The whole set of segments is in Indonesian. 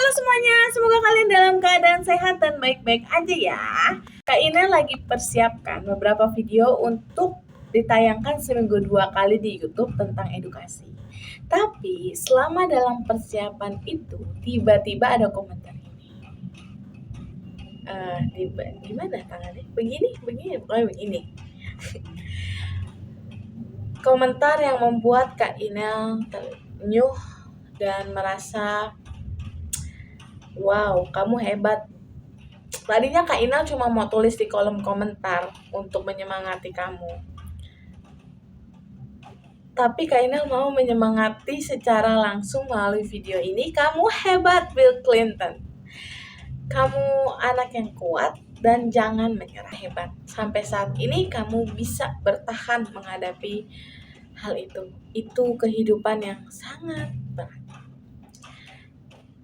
Halo semuanya, semoga kalian dalam keadaan sehat dan baik-baik aja ya. Kak Ina lagi persiapkan beberapa video untuk ditayangkan seminggu 2 kali di YouTube tentang edukasi. Tapi selama dalam persiapan itu, tiba-tiba ada komentar ini. Gimana tangannya? Begini, pokoknya begini. Komentar yang membuat Kak Ina terenyuh dan merasa wow, kamu hebat. Tadinya Kak Inal cuma mau tulis di kolom komentar untuk menyemangati kamu. Tapi Kak Inal mau menyemangati secara langsung melalui video ini. Kamu hebat, Bill Clinton. Kamu anak yang kuat dan jangan menyerah hebat. Sampai saat ini kamu bisa bertahan menghadapi hal itu. Itu kehidupan yang sangat berat.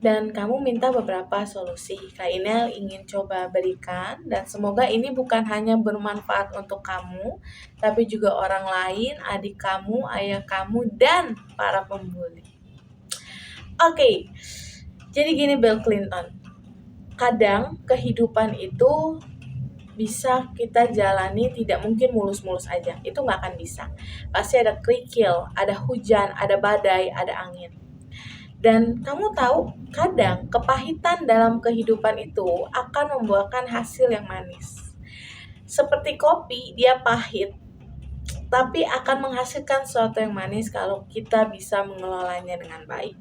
Dan kamu minta beberapa solusi. Kak Inel ingin coba berikan dan semoga ini bukan hanya bermanfaat untuk kamu, tapi juga orang lain, adik kamu, ayah kamu, dan para pembuli. Oke, jadi gini Bill Clinton. Kadang kehidupan itu bisa kita jalani tidak mungkin mulus-mulus aja. Itu nggak akan bisa. Pasti ada kerikil, ada hujan, ada badai, ada angin. Dan kamu tahu, kadang kepahitan dalam kehidupan itu akan membuahkan hasil yang manis. Seperti kopi, dia pahit, tapi akan menghasilkan sesuatu yang manis kalau kita bisa mengelolanya dengan baik.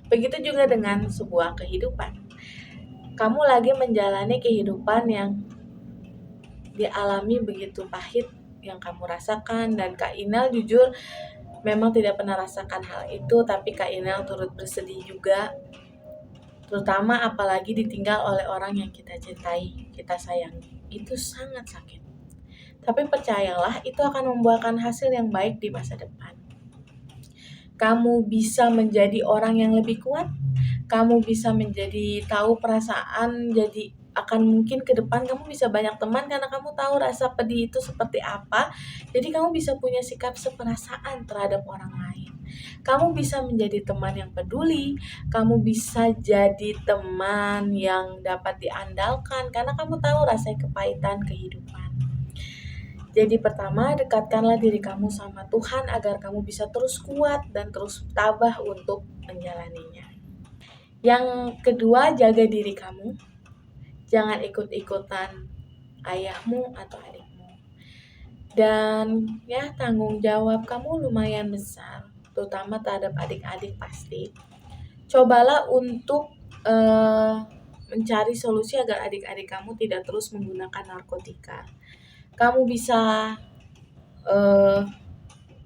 Begitu juga dengan sebuah kehidupan. Kamu lagi menjalani kehidupan yang dialami begitu pahit yang kamu rasakan, dan Kak Inal jujur memang tidak pernah rasakan hal itu, tapi Kak Inel turut bersedih juga. Terutama apalagi ditinggal oleh orang yang kita cintai, kita sayangi. Itu sangat sakit. Tapi percayalah, itu akan membuahkan hasil yang baik di masa depan. Kamu bisa menjadi orang yang lebih kuat. Kamu bisa menjadi tahu perasaan, jadi akan mungkin ke depan kamu bisa banyak teman karena kamu tahu rasa pedih itu seperti apa. Jadi kamu bisa punya sikap seperasaan terhadap orang lain. Kamu bisa menjadi teman yang peduli, kamu bisa jadi teman yang dapat diandalkan karena kamu tahu rasa kepahitan kehidupan. Jadi pertama, dekatkanlah diri kamu sama Tuhan agar kamu bisa terus kuat dan terus tabah untuk menjalaninya. Yang kedua, jaga diri kamu. Jangan ikut-ikutan ayahmu atau adikmu. Dan ya, tanggung jawab kamu lumayan besar, terutama terhadap adik-adik pasti. Cobalah untuk mencari solusi agar adik-adik kamu tidak terus menggunakan narkotika. Kamu bisa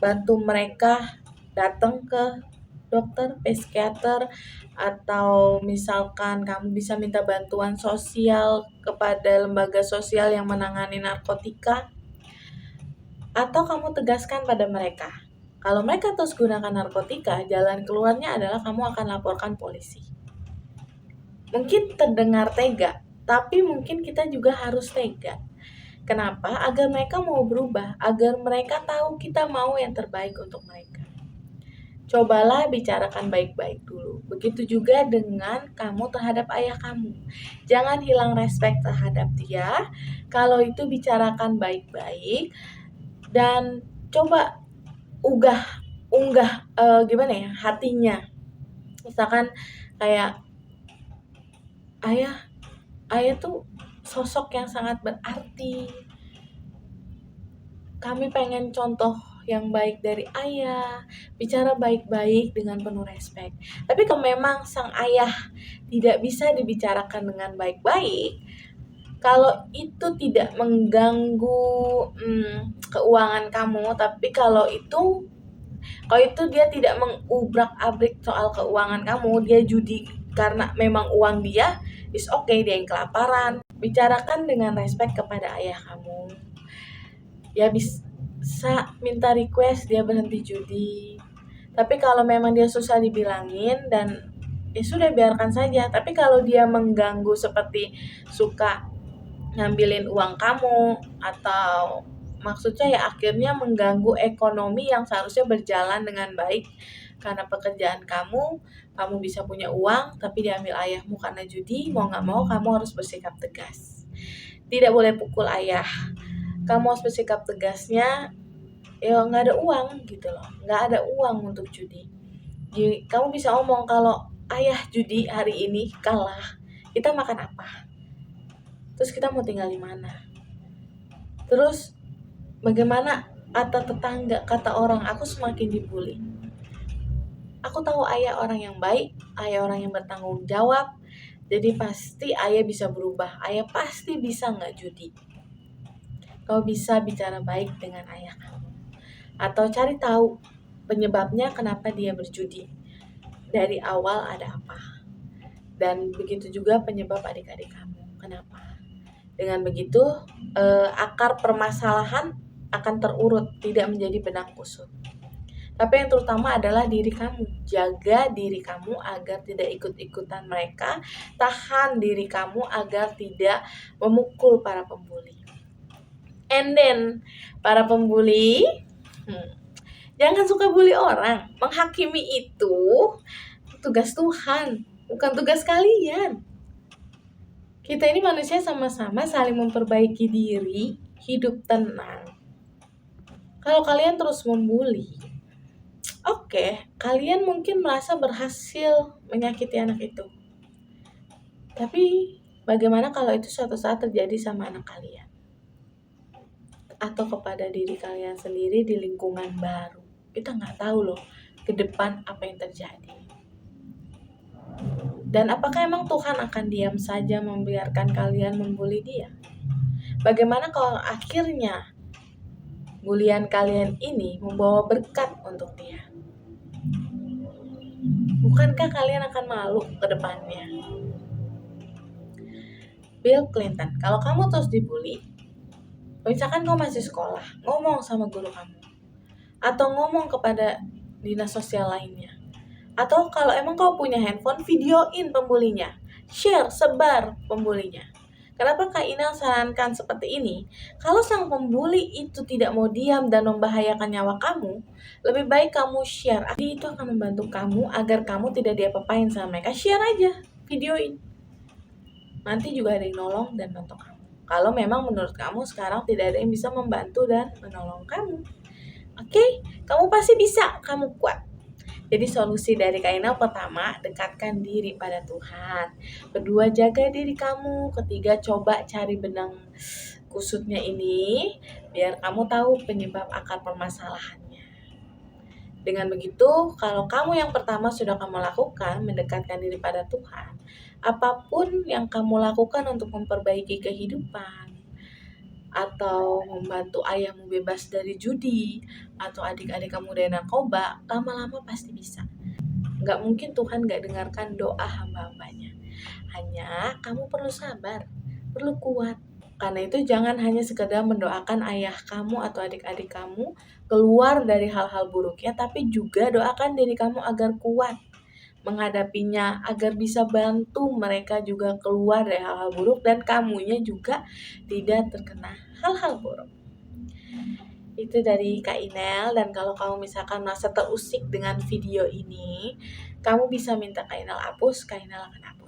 bantu mereka datang ke dokter, psikiater, atau misalkan kamu bisa minta bantuan sosial kepada lembaga sosial yang menangani narkotika, atau kamu tegaskan pada mereka. Kalau mereka terus gunakan narkotika, jalan keluarnya adalah kamu akan laporkan polisi. Mungkin terdengar tega, tapi mungkin kita juga harus tega. Kenapa? Agar mereka mau berubah, agar mereka tahu kita mau yang terbaik untuk mereka. Cobalah bicarakan baik-baik dulu. Begitu juga dengan kamu terhadap ayah kamu. Jangan hilang respect terhadap dia. Kalau itu bicarakan baik-baik dan coba unggah gimana ya, hatinya. Misalkan kayak ayah tuh sosok yang sangat berarti. Kami pengen contoh yang baik dari ayah, bicara baik-baik dengan penuh respek. Tapi kalau memang sang ayah tidak bisa dibicarakan dengan baik-baik, kalau itu tidak mengganggu keuangan kamu, tapi kalau itu dia tidak mengubrak-abrik soal keuangan kamu, dia judi karena memang uang dia, is okay, dia yang kelaparan. Bicarakan dengan respek kepada ayah kamu. Ya bisa minta request dia berhenti judi. Tapi kalau memang dia susah dibilangin, dan ya sudah, biarkan saja. Tapi kalau dia mengganggu seperti suka ngambilin uang kamu, atau maksudnya ya akhirnya mengganggu ekonomi yang seharusnya berjalan dengan baik karena pekerjaan kamu, Kamu bisa punya uang tapi diambil ayahmu karena judi, mau gak mau kamu harus bersikap tegas. Tidak boleh pukul ayah. Kamu harus bersikap tegasnya, ya gak ada uang gitu loh. Gak ada uang untuk judi. Jadi, kamu bisa ngomong kalau ayah judi hari ini kalah, kita makan apa? Terus kita mau tinggal di mana? Terus bagaimana kata tetangga, kata orang, aku semakin dibully. Aku tahu ayah orang yang baik, ayah orang yang bertanggung jawab, jadi pasti ayah bisa berubah, ayah pasti bisa gak judi. Kau bisa bicara baik dengan ayah kamu, atau cari tahu penyebabnya kenapa dia berjudi, dari awal ada apa. Dan begitu juga penyebab adik-adik kamu, kenapa. Dengan begitu akar permasalahan akan terurut, tidak menjadi benang kusut. Tapi yang terutama adalah diri kamu. Jaga diri kamu agar tidak ikut-ikutan mereka. Tahan diri kamu agar tidak memukul para pembuli. And then, para pembuli, jangan suka bully orang. Menghakimi itu tugas Tuhan, bukan tugas kalian. Kita ini manusia sama-sama saling memperbaiki diri, hidup tenang. Kalau kalian terus membuli, oke, kalian mungkin merasa berhasil menyakiti anak itu. Tapi bagaimana kalau itu suatu saat terjadi sama anak kalian? Atau kepada diri kalian sendiri di lingkungan baru. Kita nggak tahu loh ke depan apa yang terjadi. Dan apakah emang Tuhan akan diam saja membiarkan kalian membuli dia? Bagaimana kalau akhirnya bulian kalian ini membawa berkat untuk dia? Bukankah kalian akan malu ke depannya? Bill Clinton, kalau kamu terus dibully, misalkan kamu masih sekolah, ngomong sama guru kamu, atau ngomong kepada dinas sosial lainnya, atau kalau emang kau punya handphone, videoin pembulinya, share, sebar pembulinya. Kenapa Kak Inal sarankan seperti ini? Kalau sang pembuli itu tidak mau diam dan membahayakan nyawa kamu, lebih baik kamu share. Jadi itu akan membantu kamu agar kamu tidak diapa-apain sama mereka. Share aja, videoin. Nanti juga ada yang nolong dan bantu kamu. Kalau memang menurut kamu sekarang tidak ada yang bisa membantu dan menolong kamu. Oke? Kamu pasti bisa, kamu kuat. Jadi solusi dari Kak Inal, pertama, dekatkan diri pada Tuhan. Kedua, jaga diri kamu. Ketiga, coba cari benang kusutnya ini, biar kamu tahu penyebab akar permasalahannya. Dengan begitu, kalau kamu yang pertama sudah kamu lakukan, mendekatkan diri pada Tuhan, apapun yang kamu lakukan untuk memperbaiki kehidupan, atau membantu ayahmu bebas dari judi, atau adik-adik kamu dari narkoba, lama-lama pasti bisa. Gak mungkin Tuhan gak dengarkan doa hamba-hambanya. Hanya kamu perlu sabar, perlu kuat. Karena itu jangan hanya sekedar mendoakan ayah kamu atau adik-adik kamu keluar dari hal-hal buruknya, tapi juga doakan diri kamu agar kuat menghadapinya, agar bisa bantu mereka juga keluar dari hal-hal buruk dan kamunya juga tidak terkena hal-hal buruk. Itu dari Kak Inel. Dan kalau kamu misalkan merasa terusik dengan video ini, kamu bisa minta Kak Inel hapus, Kak Inel akan hapus.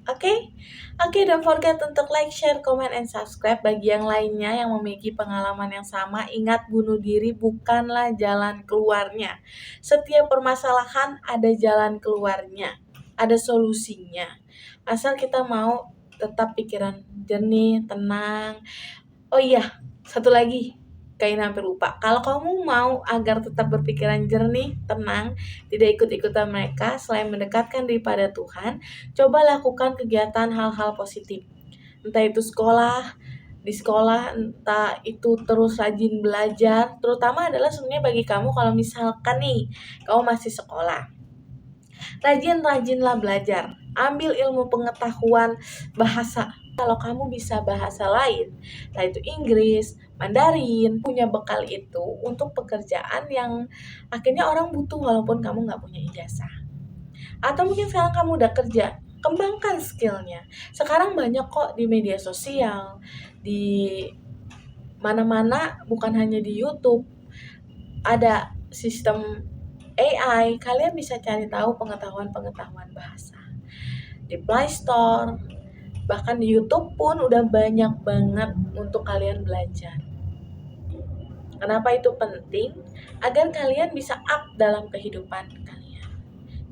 Oke, don't forget untuk like, share, comment, and subscribe. Bagi yang lainnya yang memiliki pengalaman yang sama, ingat bunuh diri bukanlah jalan keluarnya. Setiap permasalahan ada jalan keluarnya, ada solusinya. Asal kita mau tetap pikiran jernih, tenang. Oh iya, satu lagi, kayaknya hampir lupa. Kalau kamu mau agar tetap berpikiran jernih, tenang, tidak ikut-ikutan mereka, selain mendekatkan diri pada Tuhan, coba lakukan kegiatan hal-hal positif. Entah itu di sekolah, entah itu terus rajin belajar. Terutama adalah sebenarnya bagi kamu kalau misalkan nih, kamu masih sekolah. Rajin-rajinlah belajar. Ambil ilmu pengetahuan bahasa. Kalau kamu bisa bahasa lain, entah itu Inggris, Mandarin, punya bekal itu untuk pekerjaan yang akhirnya orang butuh walaupun kamu nggak punya ijazah. Atau mungkin sekarang kamu udah kerja, kembangkan skillnya. Sekarang banyak kok di media sosial, di mana-mana, bukan hanya di YouTube, ada sistem AI, kalian bisa cari tahu pengetahuan-pengetahuan bahasa. Di Play Store, bahkan di YouTube pun udah banyak banget untuk kalian belajar. Kenapa itu penting? Agar kalian bisa up dalam kehidupan kalian.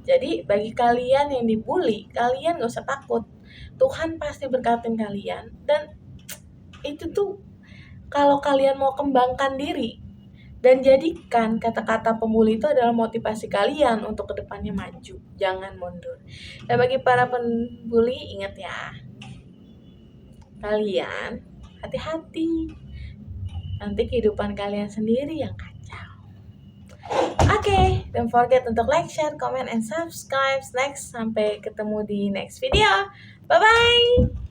Jadi bagi kalian yang dibully, kalian gak usah takut. Tuhan pasti berkatin kalian. Dan itu tuh kalau kalian mau kembangkan diri dan jadikan kata-kata pembuli itu adalah motivasi kalian untuk kedepannya maju, jangan mundur. Dan bagi para pembuli, ingat ya, kalian hati-hati, nanti kehidupan kalian sendiri yang kacau. Oke, don't forget untuk like, share, comment, and subscribe. Next, sampai ketemu di next video. Bye-bye.